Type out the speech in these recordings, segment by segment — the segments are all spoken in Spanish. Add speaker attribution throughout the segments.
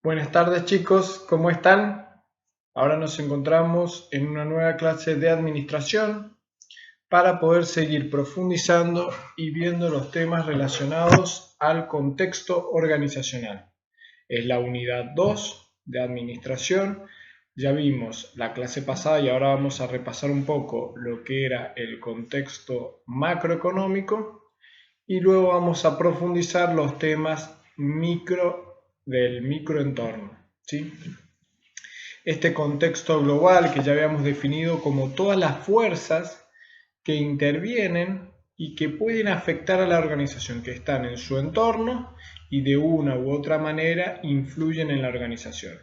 Speaker 1: Buenas tardes chicos, ¿cómo están? Ahora nos encontramos en una nueva clase de administración para poder seguir profundizando y viendo los temas relacionados al contexto organizacional. Es la unidad 2 de administración. Ya vimos la clase pasada y ahora vamos a repasar un poco lo que era el contexto macroeconómico y luego vamos a profundizar los temas del microentorno, ¿sí? Este contexto global que ya habíamos definido como todas las fuerzas que intervienen y que pueden afectar a la organización, que están en su entorno y de una u otra manera influyen en la organización.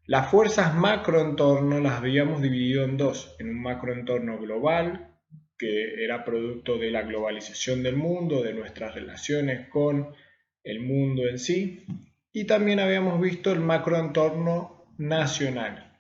Speaker 1: Las fuerzas macroentorno las habíamos dividido en dos, en un macroentorno global, que era producto de la globalización del mundo, de nuestras relaciones con el mundo en sí, y también habíamos visto el macroentorno nacional.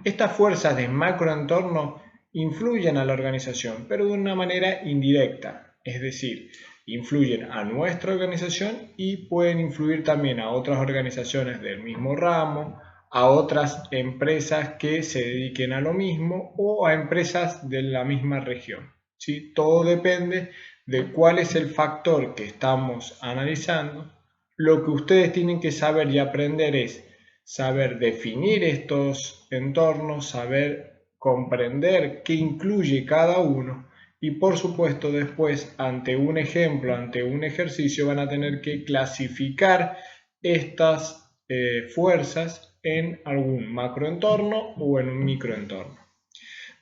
Speaker 1: Estas fuerzas de macroentorno influyen a la organización, pero de una manera indirecta, es decir, influyen a nuestra organización y pueden influir también a otras organizaciones del mismo ramo, a otras empresas que se dediquen a lo mismo o a empresas de la misma región, ¿sí? Todo depende de cuál es el factor que estamos analizando. Lo que ustedes tienen que saber y aprender es saber definir estos entornos, saber comprender qué incluye cada uno y por supuesto después ante un ejemplo, ante un ejercicio van a tener que clasificar estas fuerzas en algún macroentorno o en un microentorno.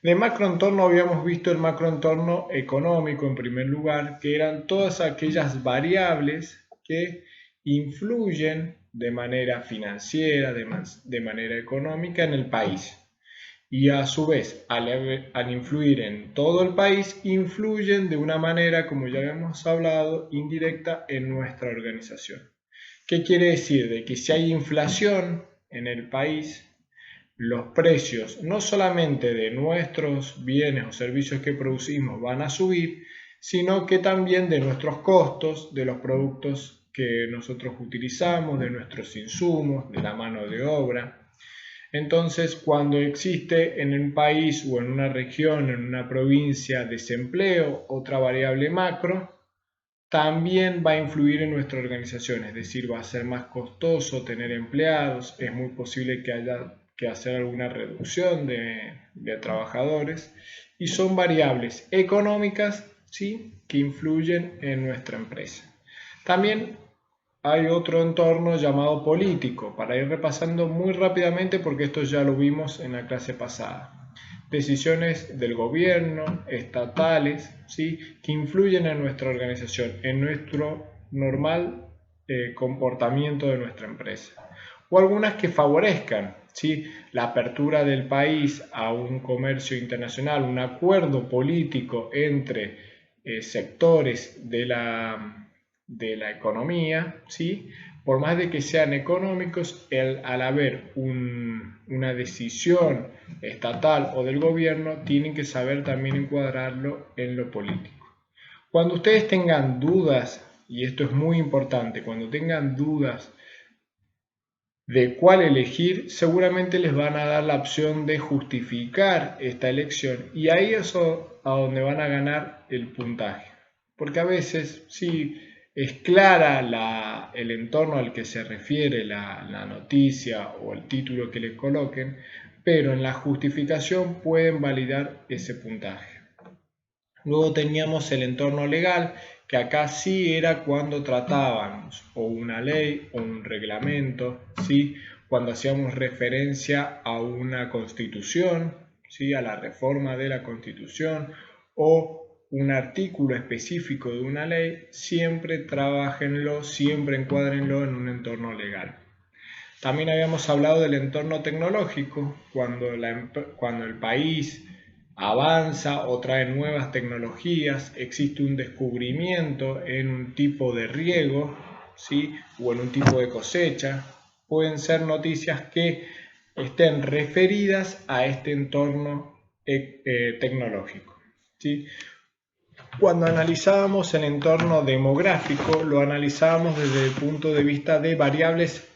Speaker 1: De macroentorno habíamos visto el macroentorno económico en primer lugar, que eran todas aquellas variables que influyen de manera financiera, de manera económica en el país. Y a su vez, al influir en todo el país, influyen de una manera, como ya habíamos hablado, indirecta en nuestra organización. ¿Qué quiere decir? De que si hay inflación en el país, los precios no solamente de nuestros bienes o servicios que producimos van a subir, sino que también de nuestros costos, de los productos que nosotros utilizamos, de nuestros insumos, de la mano de obra. Entonces, cuando existe en un país o en una región, en una provincia, desempleo, otra variable macro, también va a influir en nuestra organización, es decir, va a ser más costoso tener empleados, es muy posible que haya que hacer alguna reducción de trabajadores y son variables económicas, ¿sí?, que influyen en nuestra empresa. También hay otro entorno llamado político, para ir repasando muy rápidamente porque esto ya lo vimos en la clase pasada. Decisiones del gobierno, estatales, ¿sí?, que influyen en nuestra organización, en nuestro normal comportamiento de nuestra empresa. O algunas que favorezcan, ¿sí?, la apertura del país a un comercio internacional, un acuerdo político entre sectores de la economía, ¿sí?, por más de que sean económicos, al haber una decisión estatal o del gobierno, tienen que saber también encuadrarlo en lo político. Cuando ustedes tengan dudas, y esto es muy importante, cuando tengan dudas de cuál elegir, seguramente les van a dar la opción de justificar esta elección y ahí es a donde van a ganar el puntaje. Porque a veces sí es clara el entorno al que se refiere la noticia o el título que les coloquen, pero en la justificación pueden validar ese puntaje. Luego teníamos el entorno legal, que acá sí era cuando tratábamos o una ley o un reglamento, ¿sí?, cuando hacíamos referencia a una constitución, ¿sí?, a la reforma de la constitución o un artículo específico de una ley, siempre trabajenlo, siempre encuádrenlo en un entorno legal. También habíamos hablado del entorno tecnológico, cuando el país avanza o trae nuevas tecnologías, existe un descubrimiento en un tipo de riego, ¿sí?, o en un tipo de cosecha, pueden ser noticias que estén referidas a este entorno tecnológico, ¿sí? Cuando analizábamos el entorno demográfico, lo analizábamos desde el punto de vista de variables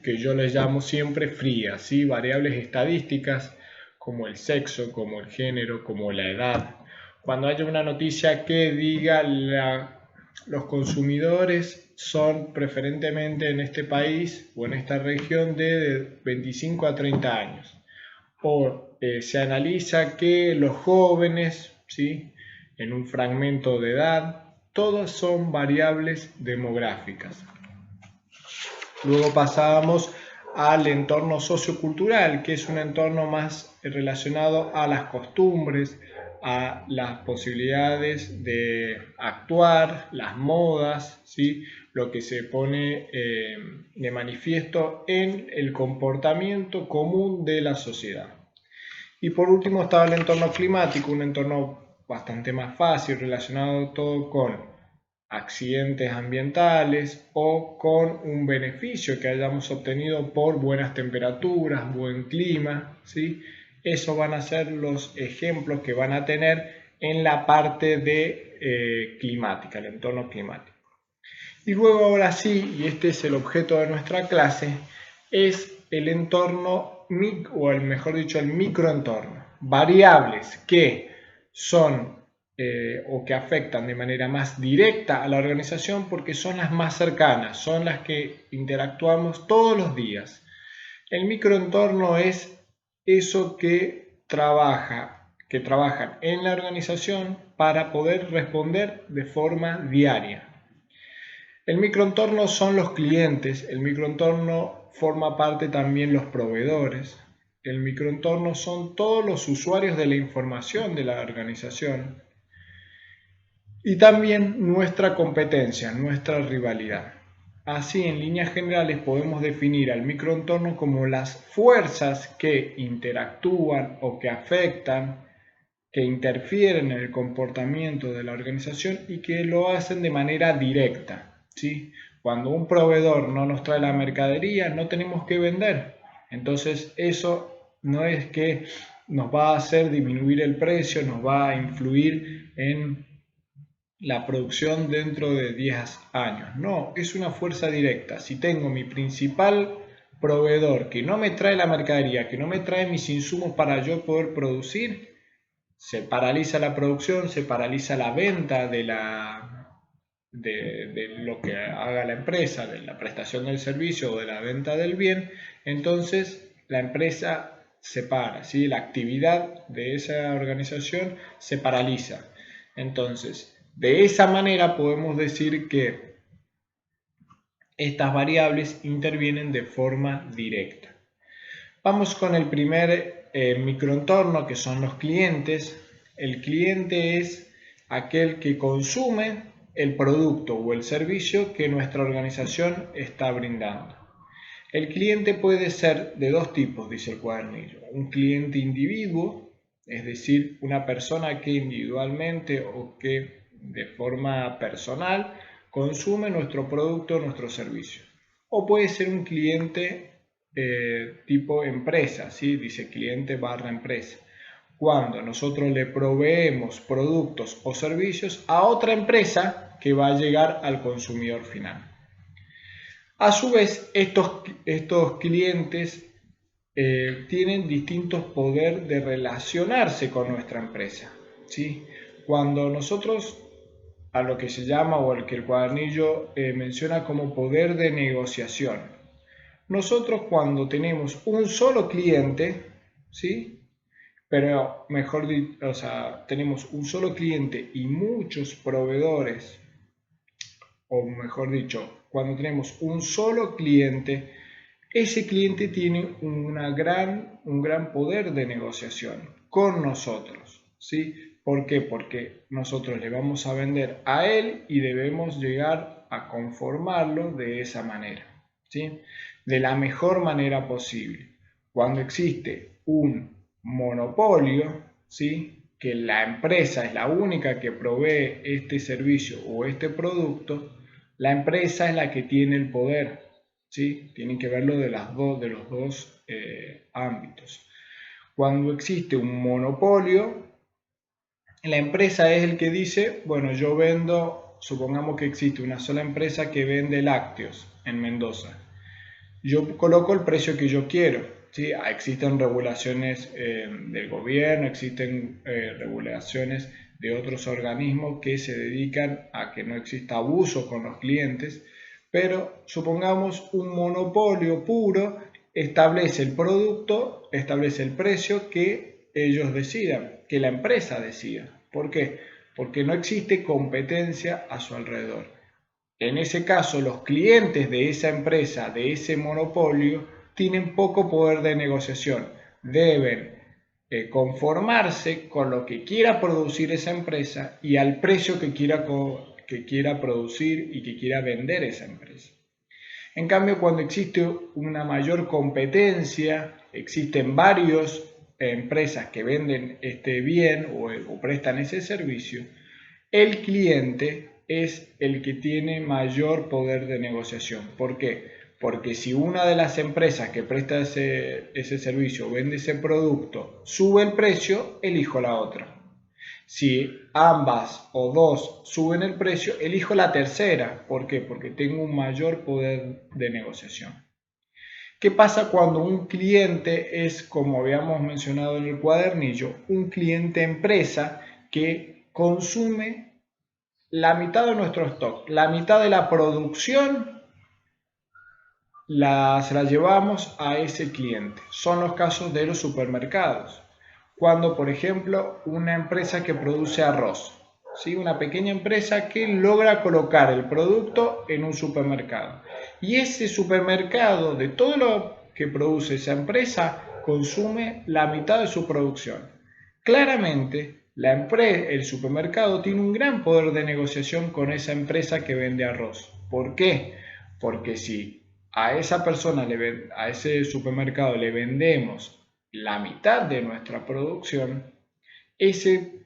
Speaker 1: que yo les llamo siempre frías, ¿sí? Variables estadísticas como el sexo, como el género, como la edad. Cuando haya una noticia que diga los consumidores son preferentemente en este país o en esta región de 25 a 30 años. O se analiza que los jóvenes, ¿sí? En un fragmento de edad, todas son variables demográficas. Luego pasábamos al entorno sociocultural, que es un entorno más relacionado a las costumbres, a las posibilidades de actuar, las modas, ¿sí? Lo que se pone de manifiesto en el comportamiento común de la sociedad. Y por último estaba el entorno climático, un entorno bastante más fácil, relacionado todo con accidentes ambientales o con un beneficio que hayamos obtenido por buenas temperaturas, buen clima, ¿sí? Esos van a ser los ejemplos que van a tener en la parte de climática, el entorno climático. Y luego ahora sí, y este es el objeto de nuestra clase, es el entorno, o mejor dicho, el microentorno. Variables que son o que afectan de manera más directa a la organización porque son las más cercanas, son las que interactuamos todos los días. El microentorno es eso que trabajan en la organización para poder responder de forma diaria. El microentorno son los clientes, el microentorno forma parte también los proveedores, el microentorno son todos los usuarios de la información de la organización y también nuestra competencia, nuestra rivalidad. Así, en líneas generales, podemos definir al microentorno como las fuerzas que interactúan o que afectan, que interfieren en el comportamiento de la organización y que lo hacen de manera directa, ¿sí? Cuando un proveedor no nos trae la mercadería, no tenemos que vender. Entonces, eso no es que nos va a hacer disminuir el precio, nos va a influir en la producción dentro de 10 años. No, es una fuerza directa. Si tengo mi principal proveedor que no me trae la mercadería, que no me trae mis insumos para yo poder producir, se paraliza la producción, se paraliza la venta de lo que haga la empresa, de la prestación del servicio o de la venta del bien. Entonces la empresa se para, ¿sí? La actividad de esa organización se paraliza. Entonces, de esa manera podemos decir que estas variables intervienen de forma directa. Vamos con el primer microentorno, que son los clientes. El cliente es aquel que consume el producto o el servicio que nuestra organización está brindando. El cliente puede ser de dos tipos, dice el cuadernillo. Un cliente individuo, es decir, una persona que individualmente o que de forma personal consume nuestro producto o nuestro servicio. O puede ser un cliente tipo empresa, ¿sí? Dice cliente barra empresa. Cuando nosotros le proveemos productos o servicios a otra empresa que va a llegar al consumidor final. A su vez, estos clientes tienen distintos poderes de relacionarse con nuestra empresa, ¿sí? Cuando nosotros, a lo que se llama o al que el cuadernillo menciona como poder de negociación, nosotros cuando tenemos un solo cliente, ¿sí? Pero mejor dicho, o sea, tenemos un solo cliente y muchos proveedores, o mejor dicho, cuando tenemos un solo cliente, ese cliente tiene un gran poder de negociación con nosotros, ¿sí? ¿Por qué? Porque nosotros le vamos a vender a él y debemos llegar a conformarlo de esa manera, ¿sí? De la mejor manera posible. Cuando existe un monopolio, ¿sí? Que la empresa es la única que provee este servicio o este producto, la empresa es la que tiene el poder, ¿sí? Tienen que verlo de los dos ámbitos. Cuando existe un monopolio, la empresa es el que dice, bueno, yo vendo, supongamos que existe una sola empresa que vende lácteos en Mendoza. yo coloco el precio que yo quiero. ¿Sí? Existen regulaciones del gobierno, existen regulaciones de otros organismos que se dedican a que no exista abuso con los clientes, pero supongamos un monopolio puro establece el producto, establece el precio que ellos decidan, que la empresa decida. ¿Por qué? Porque no existe competencia a su alrededor. En ese caso, los clientes de esa empresa, de ese monopolio, tienen poco poder de negociación. Deben conformarse con lo que quiera producir esa empresa y al precio que quiera producir y que quiera vender esa empresa. En cambio, cuando existe una mayor competencia, existen varias empresas que venden este bien o prestan ese servicio, el cliente es el que tiene mayor poder de negociación. ¿Por qué? Porque si una de las empresas que presta ese servicio vende ese producto sube el precio, elijo la otra. Si ambas o dos suben el precio, elijo la tercera. ¿Por qué? Porque tengo un mayor poder de negociación. ¿Qué pasa cuando un cliente es, como habíamos mencionado en el cuadernillo, un cliente empresa que consume la mitad de nuestro stock, la mitad de la producción se la llevamos a ese cliente? Son los casos de los supermercados. Cuando, por ejemplo, una empresa que produce arroz, ¿sí? Una pequeña empresa que logra colocar el producto en un supermercado. Y ese supermercado, de todo lo que produce esa empresa, consume la mitad de su producción. Claramente, el supermercado tiene un gran poder de negociación con esa empresa que vende arroz. ¿Por qué? Porque si a esa persona, a ese supermercado le vendemos la mitad de nuestra producción, ese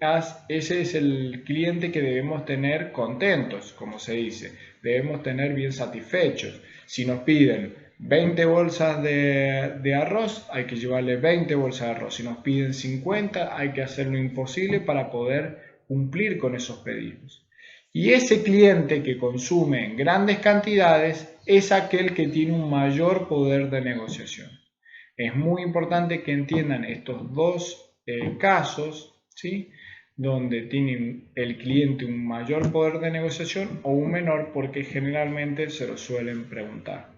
Speaker 1: es el cliente que debemos tener contentos, como se dice, debemos tener bien satisfechos. Si nos piden 20 bolsas de arroz, hay que llevarle 20 bolsas de arroz. Si nos piden 50, hay que hacer lo imposible para poder cumplir con esos pedidos. Y ese cliente que consume en grandes cantidades es aquel que tiene un mayor poder de negociación. Es muy importante que entiendan estos dos casos, ¿sí? Donde tiene el cliente un mayor poder de negociación o un menor, porque generalmente se lo suelen preguntar.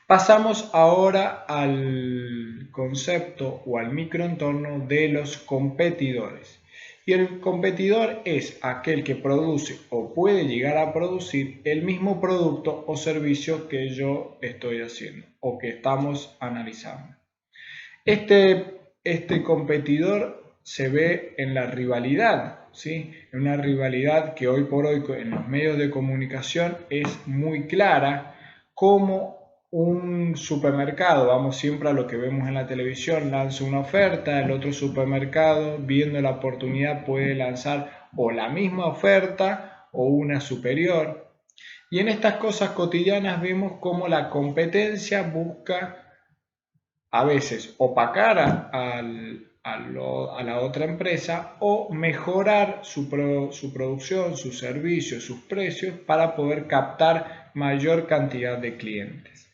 Speaker 1: Pasamos ahora al concepto o al microentorno de los competidores. Y el competidor es aquel que produce o puede llegar a producir el mismo producto o servicio que yo estoy haciendo o que estamos analizando. Este competidor se ve en la rivalidad, ¿sí? En una rivalidad que hoy por hoy en los medios de comunicación es muy clara, como un supermercado, vamos siempre a lo que vemos en la televisión, lanza una oferta, el otro supermercado, viendo la oportunidad, puede lanzar o la misma oferta o una superior. Y en estas cosas cotidianas vemos cómo la competencia busca a veces opacar a la otra empresa o mejorar su producción, sus servicios, sus precios para poder captar mayor cantidad de clientes.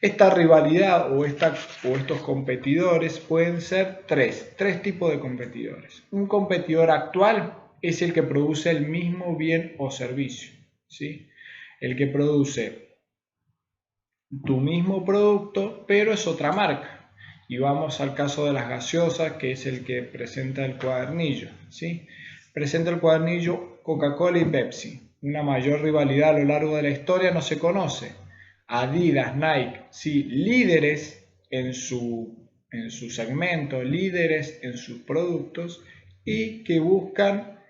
Speaker 1: Esta rivalidad o estos competidores pueden ser tres tipos de competidores. Un competidor actual es el que produce el mismo bien o servicio, ¿sí? El que produce tu mismo producto, pero es otra marca. Y vamos al caso de las gaseosas, que es el que presenta el cuadernillo, ¿sí? Presenta el cuadernillo Coca-Cola y Pepsi. Una mayor rivalidad a lo largo de la historia no se conoce. Adidas, Nike, sí, líderes en su segmento, líderes en sus productos y que buscan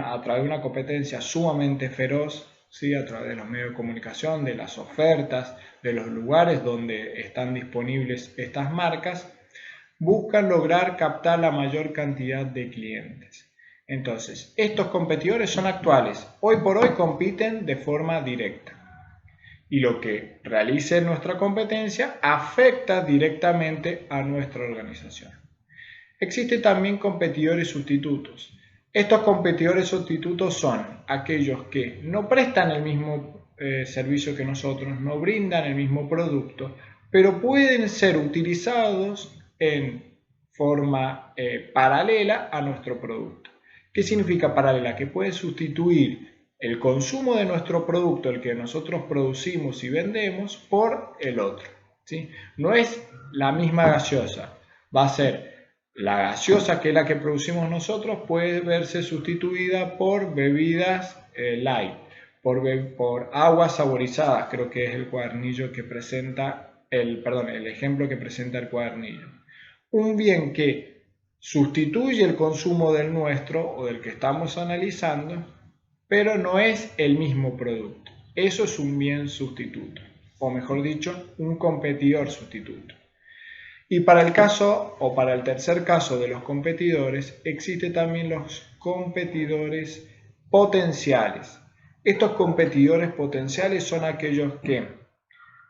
Speaker 1: a través de una competencia sumamente feroz, ¿sí? A través de los medios de comunicación, de las ofertas, de los lugares donde están disponibles estas marcas, buscan lograr captar la mayor cantidad de clientes. Entonces, estos competidores son actuales, hoy por hoy compiten de forma directa. Y lo que realice nuestra competencia afecta directamente a nuestra organización. Existen también competidores sustitutos. Estos competidores sustitutos son aquellos que no prestan el mismo servicio que nosotros, no brindan el mismo producto, pero pueden ser utilizados en forma paralela a nuestro producto. ¿Qué significa paralela? Que puede sustituir el consumo de nuestro producto, el que nosotros producimos y vendemos, por el otro, ¿sí? No es la misma gaseosa, va a ser la gaseosa, que es la que producimos nosotros, puede verse sustituida por bebidas light, por aguas saborizadas, creo que es el cuadernillo que presenta, el ejemplo que presenta el cuadernillo. Un bien que sustituye el consumo del nuestro o del que estamos analizando, pero no es el mismo producto. Eso es un bien sustituto, o mejor dicho, un competidor sustituto. Y para el caso, o para el tercer caso de los competidores, existen también los competidores potenciales. Estos competidores potenciales son aquellos que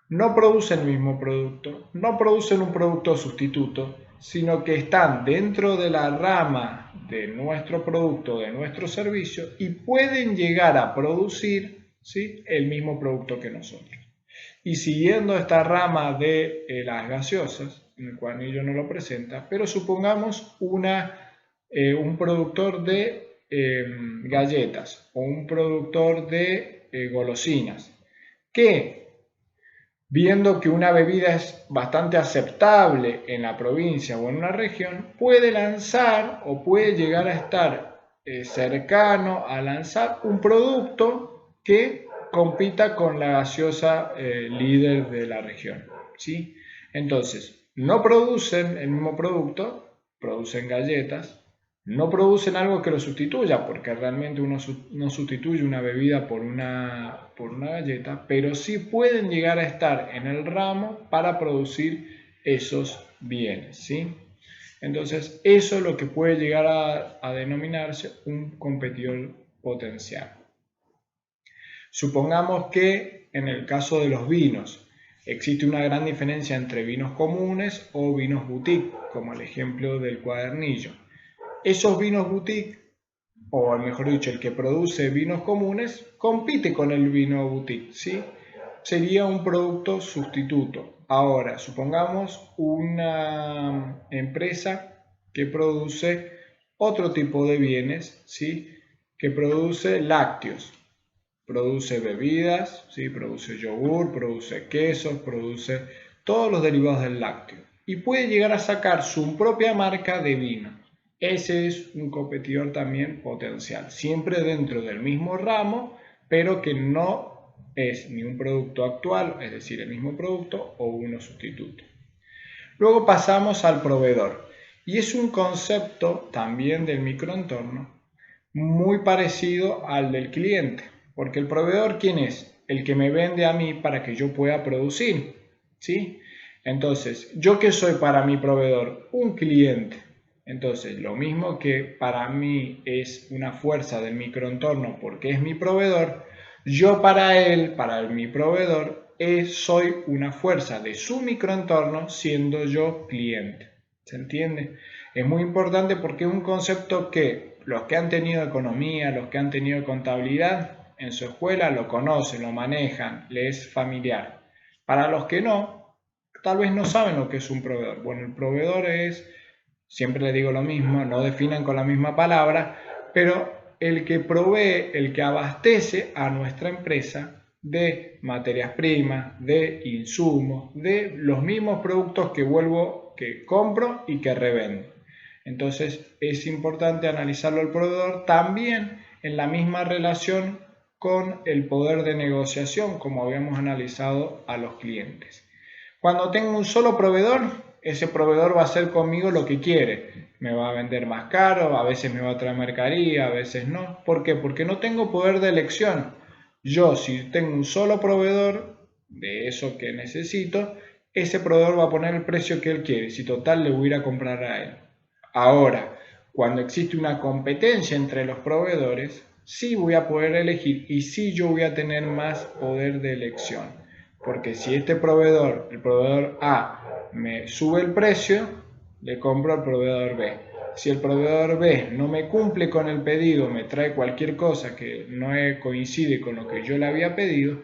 Speaker 1: no producen el mismo producto, no producen un producto sustituto, sino que están dentro de la rama de nuestro producto, de nuestro servicio, y pueden llegar a producir, ¿sí?, el mismo producto que nosotros. Y siguiendo esta rama de las gaseosas, en el cuadernillo no lo presenta, pero supongamos un productor de galletas o un productor de golosinas, que viendo que una bebida es bastante aceptable en la provincia o en una región, puede lanzar o puede llegar a estar cercano a lanzar un producto que compita con la gaseosa líder de la región, ¿sí? Entonces, no producen el mismo producto, producen galletas, no producen algo que lo sustituya, porque realmente uno no sustituye una bebida por una galleta, pero sí pueden llegar a estar en el ramo para producir esos bienes, ¿sí? Entonces, eso es lo que puede llegar a denominarse un competidor potencial. Supongamos que en el caso de los vinos existe una gran diferencia entre vinos comunes o vinos boutique, como el ejemplo del cuadernillo. Esos vinos boutique, o mejor dicho, el que produce vinos comunes, compite con el vino boutique, ¿sí? Sería un producto sustituto. Ahora, supongamos una empresa que produce otro tipo de bienes, ¿sí?, que produce lácteos, produce bebidas, ¿sí?, produce yogur, produce quesos, produce todos los derivados del lácteo y puede llegar a sacar su propia marca de vino. Ese es un competidor también potencial, siempre dentro del mismo ramo, pero que no es ni un producto actual, es decir, el mismo producto, o uno sustituto. Luego pasamos al proveedor, y es un concepto también del microentorno muy parecido al del cliente, porque el proveedor, ¿quién es? El que me vende a mí para que yo pueda producir, ¿sí? Entonces, ¿yo qué soy para mi proveedor? Un cliente. Entonces, lo mismo que para mí es una fuerza del microentorno porque es mi proveedor, yo para él, para mi proveedor, soy una fuerza de su microentorno siendo yo cliente. ¿Se entiende? Es muy importante porque es un concepto que los que han tenido economía, los que han tenido contabilidad en su escuela lo conocen, lo manejan, les es familiar. Para los que no, tal vez no saben lo que es un proveedor. Bueno, el proveedor es, siempre le digo lo mismo, no definan con la misma palabra, pero el que provee, el que abastece a nuestra empresa de materias primas, de insumos, de los mismos productos que compro y que revendo. Entonces es importante analizarlo al proveedor también en la misma relación con el poder de negociación, como habíamos analizado a los clientes. Cuando tengo un solo proveedor, ese proveedor va a hacer conmigo lo que quiere. Me va a vender más caro, a veces me va a traer mercadería, a veces no. ¿Por qué? Porque no tengo poder de elección. Yo, si tengo un solo proveedor de eso que necesito, ese proveedor va a poner el precio que él quiere. Si total le voy a ir a comprar a él. Ahora, cuando existe una competencia entre los proveedores, sí voy a poder elegir y sí yo voy a tener más poder de elección. Porque si este proveedor, el proveedor A, me sube el precio, le compro al proveedor B. Si el proveedor B no me cumple con el pedido, me trae cualquier cosa que no coincide con lo que yo le había pedido,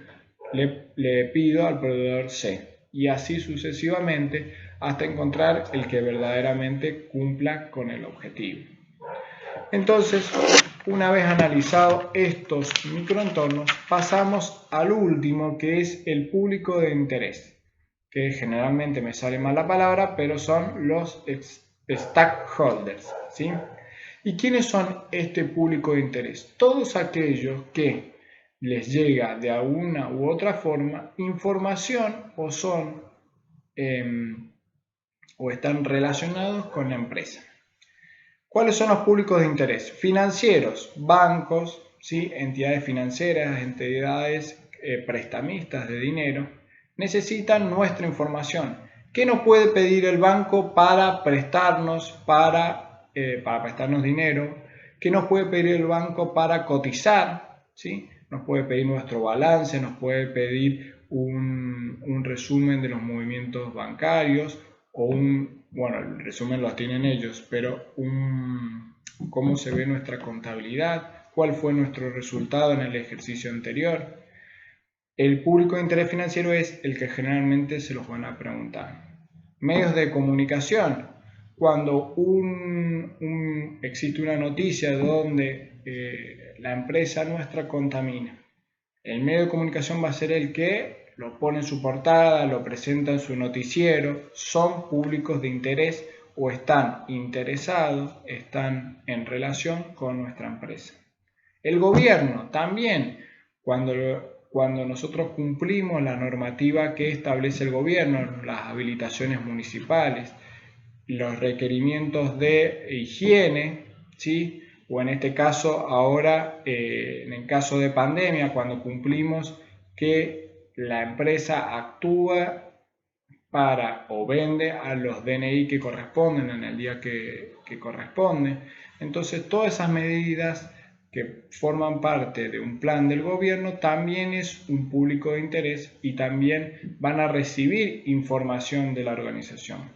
Speaker 1: le pido al proveedor C. Y así sucesivamente hasta encontrar el que verdaderamente cumpla con el objetivo. Entonces, una vez analizado estos microentornos, pasamos al último, que es el público de interés, que generalmente me sale mal la palabra, pero son los stakeholders, ¿sí? ¿Y quiénes son este público de interés? Todos aquellos que les llega de alguna u otra forma información o son o están relacionados con la empresa. ¿Cuáles son los públicos de interés? Financieros, bancos, ¿sí? Entidades financieras, entidades prestamistas de dinero, necesitan nuestra información. ¿Qué nos puede pedir el banco para prestarnos, prestarnos dinero? ¿Qué nos puede pedir el banco para cotizar? ¿Sí? Nos puede pedir nuestro balance, nos puede pedir un resumen de los movimientos bancarios o bueno, el resumen lo tienen ellos, pero cómo se ve nuestra contabilidad, cuál fue nuestro resultado en el ejercicio anterior. El público de interés financiero es el que generalmente se los van a preguntar. Medios de comunicación. Cuando existe una noticia donde la empresa nuestra contamina, el medio de comunicación va a ser el que lo pone en su portada, lo presenta en su noticiero, son públicos de interés o están interesados, están en relación con nuestra empresa. El gobierno también, cuando nosotros cumplimos la normativa que establece el gobierno, las habilitaciones municipales, los requerimientos de higiene, ¿sí? O en este caso ahora, en el caso de pandemia, cuando cumplimos que la empresa actúa para o vende a los DNI que corresponden en el día que corresponde. Entonces todas esas medidas que forman parte de un plan del gobierno también es un público de interés y también van a recibir información de la organización.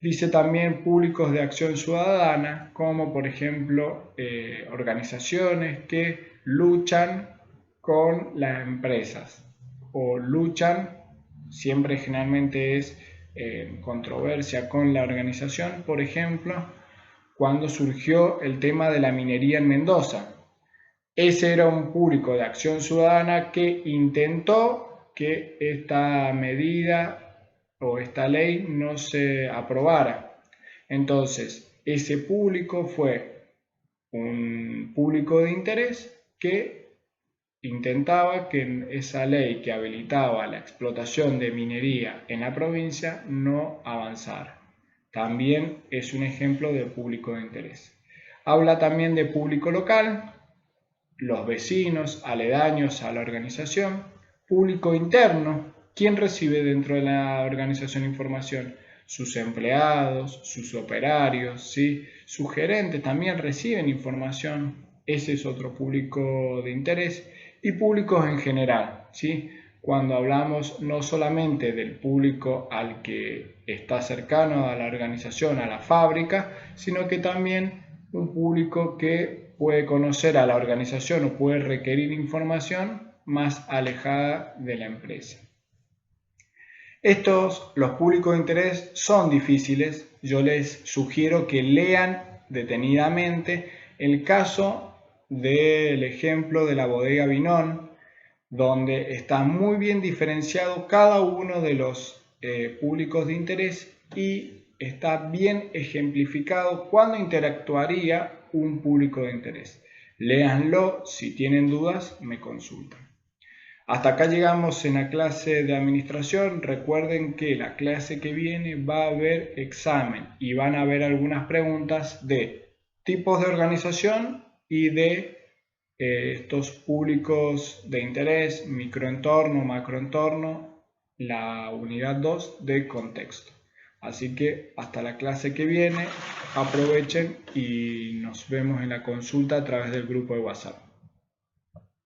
Speaker 1: Dice también públicos de acción ciudadana, como por ejemplo organizaciones que luchan con las empresas o luchan, siempre generalmente es controversia con la organización, por ejemplo, cuando surgió el tema de la minería en Mendoza. Ese era un público de acción ciudadana que intentó que esta medida o esta ley no se aprobara. Entonces, ese público fue un público de interés que intentaba que esa ley que habilitaba la explotación de minería en la provincia no avanzara. También es un ejemplo de público de interés. Habla también de público local, los vecinos aledaños a la organización, público interno, ¿quién recibe dentro de la organización información? Sus empleados, sus operarios, ¿sí? Sus gerentes también reciben información, ese es otro público de interés, y públicos en general, ¿sí? Cuando hablamos no solamente del público al que está cercano a la organización, a la fábrica, sino que también un público que puede conocer a la organización o puede requerir información más alejada de la empresa. Los públicos de interés son difíciles. Yo les sugiero que lean detenidamente el caso del ejemplo de la bodega Vinón, donde está muy bien diferenciado cada uno de los públicos de interés y está bien ejemplificado cuándo interactuaría un público de interés. Léanlo, si tienen dudas me consultan. Hasta acá llegamos en la clase de administración. Recuerden que la clase que viene va a haber examen y van a haber algunas preguntas de tipos de organización y de estos públicos de interés, microentorno, macroentorno, la unidad 2 de contexto. Así que hasta la clase que viene, aprovechen y nos vemos en la consulta a través del grupo de WhatsApp.